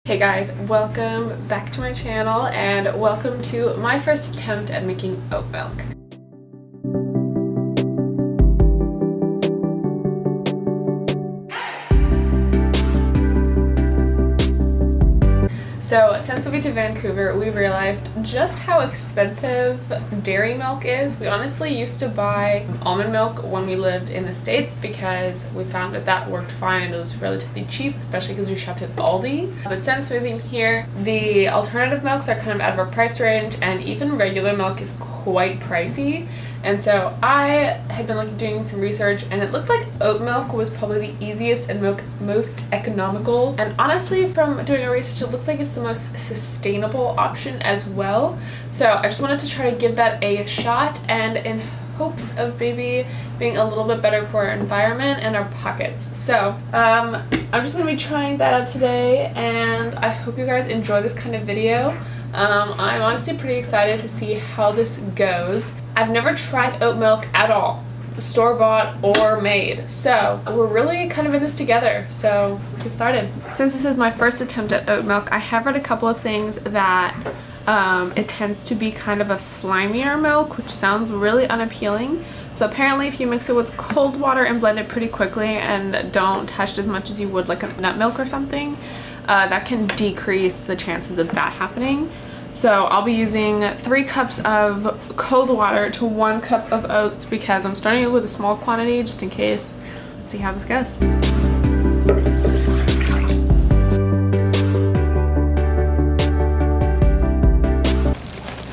Hey guys, welcome back to my channel and welcome to my first attempt at making oat milk. So since moving to Vancouver, we realized just how expensive dairy milk is. We honestly used to buy almond milk when we lived in the States because we found that that worked fine and it was relatively cheap, especially because we shopped at Aldi. But since moving here, the alternative milks are kind of out of our price range, and even regular milk is quite pricey. And so I had been doing some research, and it looked like oat milk was probably the easiest and most economical. And honestly, from doing our research, it looks like it's the most sustainable option as well. So I just wanted to try to give that a shot, and in hopes of maybe being a little bit better for our environment and our pockets. So I'm just going to be trying that out today, and I hope you guys enjoy this kind of video. I'm honestly pretty excited to see how this goes. I've never tried oat milk at all, store-bought or made, so we're really kind of in this together, so let's get started. Since this is my first attempt at oat milk, I have read a couple of things that it tends to be kind of a slimier milk, which sounds really unappealing. So apparently if you mix it with cold water and blend it pretty quickly and don't touch it as much as you would like a nut milk or something, that can decrease the chances of that happening. So I'll be using 3 cups of cold water to 1 cup of oats because I'm starting with a small quantity just in case. Let's see how this goes.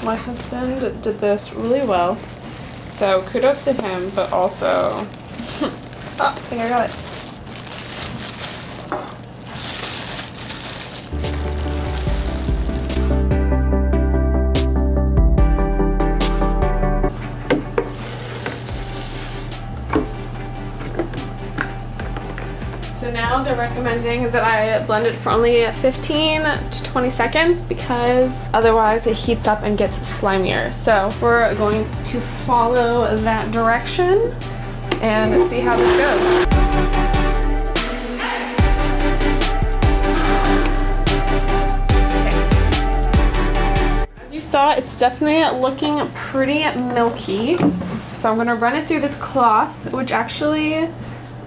My husband did this really well, so kudos to him, but also oh, I think I got it. So now they're recommending that I blend it for only 15 to 20 seconds because otherwise it heats up and gets slimier. So we're going to follow that direction and see how this goes. As you saw, it's definitely looking pretty milky. So I'm going to run it through this cloth, which actually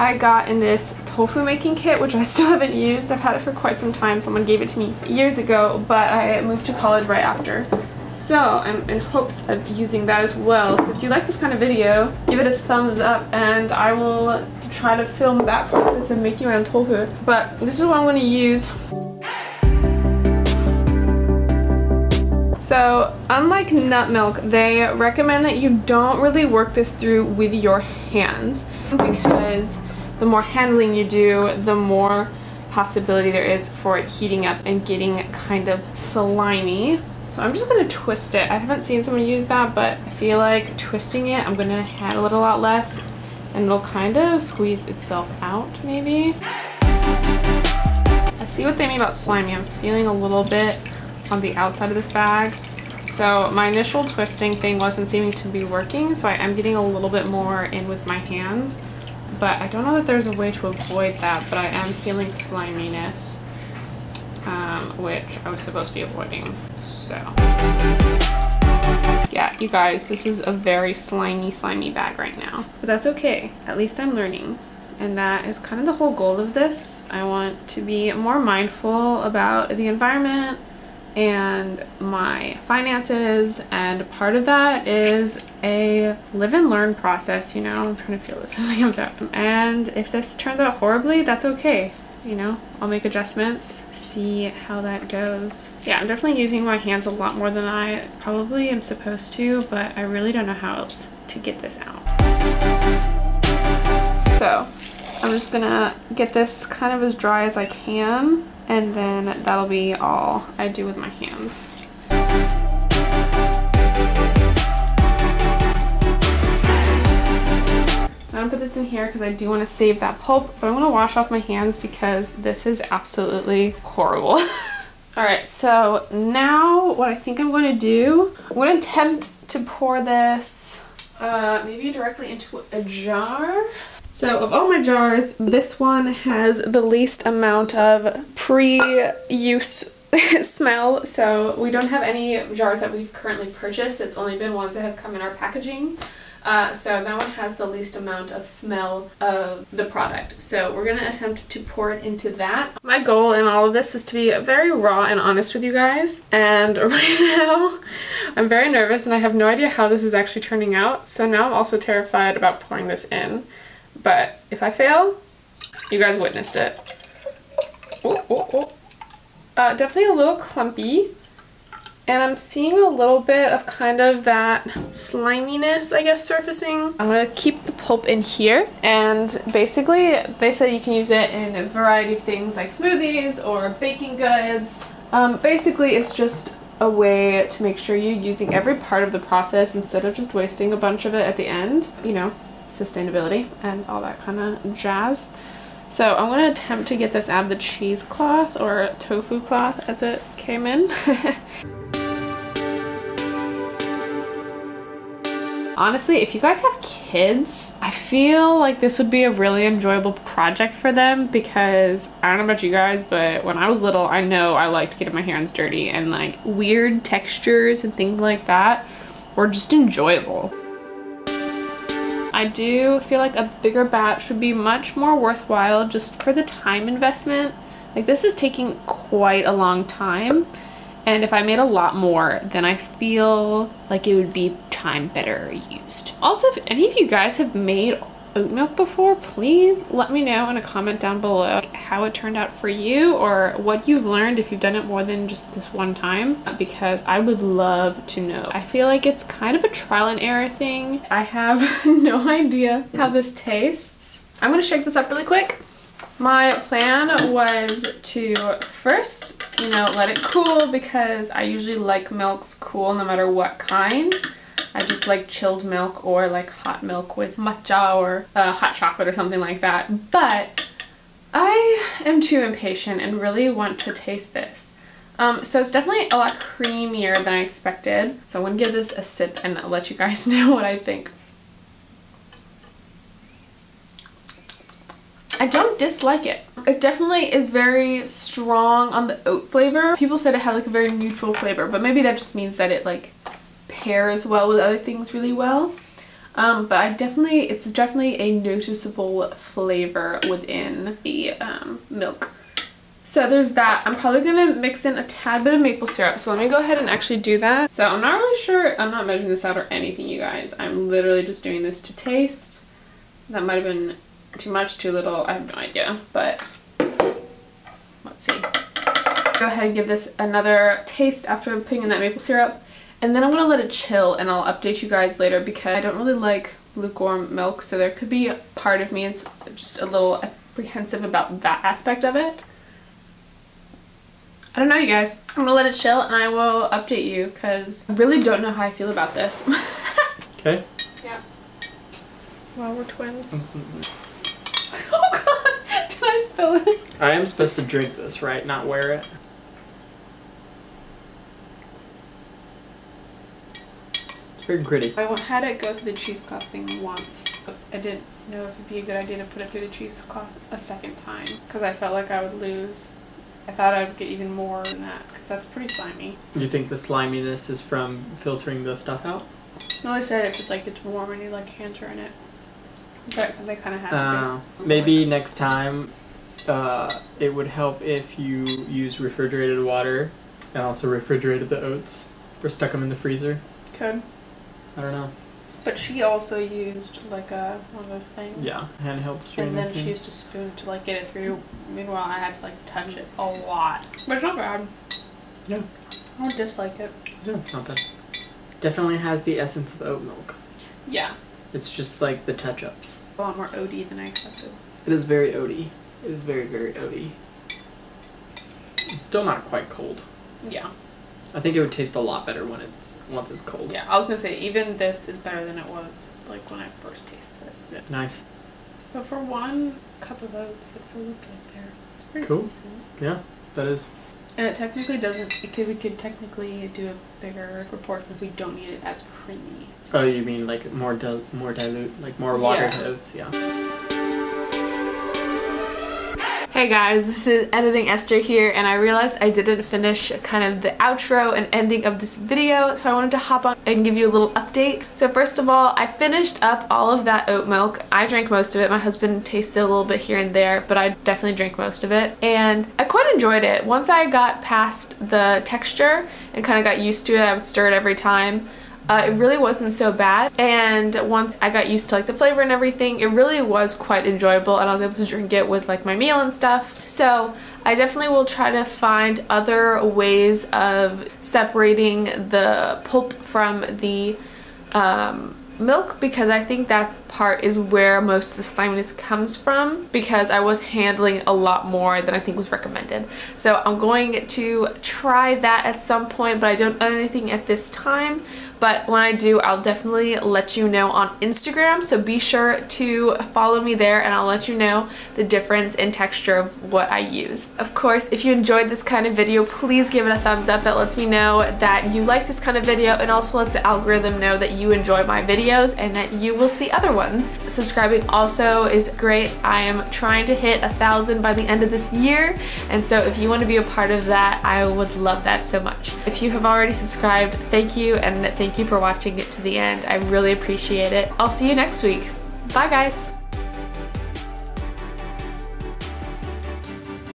I got in this tofu making kit, which I still haven't used. I've had it for quite some time. Someone gave it to me years ago, but I moved to college right after. So I'm in hopes of using that as well. So if you like this kind of video, give it a thumbs up and I will try to film that process of making my own tofu. But this is what I'm going to use. So unlike nut milk, they recommend that you don't really work this through with your hands because the more handling you do, the more possibility there is for it heating up and getting kind of slimy. So I'm just going to twist it. I haven't seen someone use that, but I feel like twisting it, I'm going to handle it a lot less and it'll kind of squeeze itself out maybe. I see what they mean about slimy. I'm feeling a little bit on the outside of this bag. So my initial twisting thing wasn't seeming to be working, so I am getting a little bit more in with my hands. But I don't know that there's a way to avoid that, but I am feeling sliminess, which I was supposed to be avoiding. So yeah, you guys, this is a very slimy bag right now. But that's okay. At least I'm learning. And that is kind of the whole goal of this. I want to be more mindful about the environment and my finances, and part of that is a live and learn process, you know. I'm trying to feel this as it comes out. And if this turns out horribly, that's okay, you know. I'll make adjustments, see how that goes. Yeah, I'm definitely using my hands a lot more than I probably am supposed to, but I really don't know how else to get this out. So I'm just gonna get this kind of as dry as I can, and then that'll be all I do with my hands. I'm gonna put this in here because I do want to save that pulp, but I want to wash off my hands because this is absolutely horrible. Alright, so now what I think I'm going to do, I'm going to attempt to pour this maybe directly into a jar. So of all my jars, this one has the least amount of pre-use smell. So we don't have any jars that we've currently purchased. It's only been ones that have come in our packaging. So that one has the least amount of smell of the product. So we're gonna attempt to pour it into that. My goal in all of this is to be very raw and honest with you guys. And right now, I'm very nervous and I have no idea how this is actually turning out. So now I'm also terrified about pouring this in. But if I fail, you guys witnessed it. Ooh, ooh, ooh. Definitely a little clumpy. And I'm seeing a little bit of kind of that sliminess, I guess, surfacing. I'm gonna keep the pulp in here. And basically, they said you can use it in a variety of things like smoothies or baking goods. Basically, it's just a way to make sure you're using every part of the process instead of just wasting a bunch of it at the end. You know, sustainability and all that kind of jazz. So I'm going to attempt to get this out of the cheesecloth or tofu cloth as it came in. Honestly, if you guys have kids, I feel like this would be a really enjoyable project for them because I don't know about you guys, but when I was little, I know I liked getting my hands dirty and like weird textures and things like that were just enjoyable. I do feel like a bigger batch would be much more worthwhile just for the time investment. Like this is taking quite a long time. And if I made a lot more, then I feel like it would be time better used. Also, if any of you guys have made oat milk before, please let me know in a comment down below how it turned out for you or what you've learned if you've done it more than just this one time, because I would love to know. I feel like it's kind of a trial and error thing. I have no idea how this tastes. I'm gonna shake this up really quick. My plan was to first, you know, let it cool because I usually like milks cool no matter what kind. I just like chilled milk or like hot milk with matcha or hot chocolate or something like that. But I am too impatient and really want to taste this. So it's definitely a lot creamier than I expected. So I'm gonna give this a sip and let you guys know what I think. I don't dislike it. It definitely is very strong on the oat flavor. People said it had like a very neutral flavor, but maybe that just means that it like pairs well with other things really well. But it's definitely a noticeable flavor within the milk. So there's that. I'm probably gonna mix in a tad bit of maple syrup. So let me go ahead and actually do that. So I'm not really sure, I'm not measuring this out or anything, you guys. I'm literally just doing this to taste. That might have been too much, too little, I have no idea, but let's see. Go ahead and give this another taste after putting in that maple syrup, and then I'm gonna let it chill and I'll update you guys later because I don't really like lukewarm milk, so there could be a part of me is just a little apprehensive about that aspect of it. I don't know, you guys. I'm gonna let it chill and I will update you because I really don't know how I feel about this. Okay. Yeah. Wow, we're twins. Oh god, did I spill it? I am supposed to drink this, right? Not wear it. It's very gritty. I had it go through the cheesecloth thing once. I didn't know if it'd be a good idea to put it through the cheesecloth a second time because I felt like I would lose. I thought I would get even more than that because that's pretty slimy. You think the sliminess is from filtering the stuff out? No, I said if it's like it's warm and your like hands are in it. But they kind of have to. Maybe next time it would help if you use refrigerated water and also refrigerated the oats or stuck them in the freezer. Could. I don't know. But she also used like one of those things. Yeah, handheld strainer. And then she used a spoon to like get it through. Meanwhile, I had to like touch it a lot. But it's not bad. Yeah. I don't dislike it. Yeah, it's not bad. Definitely has the essence of oat milk. Yeah. It's just like the touch-ups. A lot more oaty than I expected. It is very oaty. It is very, very oaty. It's still not quite cold. Yeah. I think it would taste a lot better when once it's cold. Yeah, I was gonna say even this is better than it was like when I first tasted it. Yeah. Nice. But for 1 cup of oats, it looked like there. It's pretty cool. decent. Yeah, that is. And it technically doesn't. We could technically do a bigger proportion if we don't need it as creamy. Oh, you mean like more dilute, like more water to oats? Yeah. Hey guys, this is Editing Esther here, and I realized I didn't finish kind of the outro and ending of this video, so I wanted to hop on and give you a little update. So first of all, I finished up all of that oat milk. I drank most of it. My husband tasted a little bit here and there, but I definitely drank most of it, and I quite enjoyed it. Once I got past the texture and kind of got used to it, I would stir it every time. It really wasn't so bad, and once I got used to like the flavor and everything, it really was quite enjoyable, and I was able to drink it with like my meal and stuff. So I definitely will try to find other ways of separating the pulp from the milk, because I think that part is where most of the sliminess comes from, because I was handling a lot more than I think was recommended. So I'm going to try that at some point, but I don't own anything at this time. But when I do, I'll definitely let you know on Instagram, so be sure to follow me there and I'll let you know the difference in texture of what I use. Of course, if you enjoyed this kind of video, please give it a thumbs up. That lets me know that you like this kind of video, and also lets the algorithm know that you enjoy my videos and that you will see other ones. Subscribing also is great. I am trying to hit 1,000 by the end of this year, and so if you want to be a part of that, I would love that so much. If you have already subscribed, thank you, and thank you for watching it to the end. I really appreciate it. I'll see you next week. Bye guys!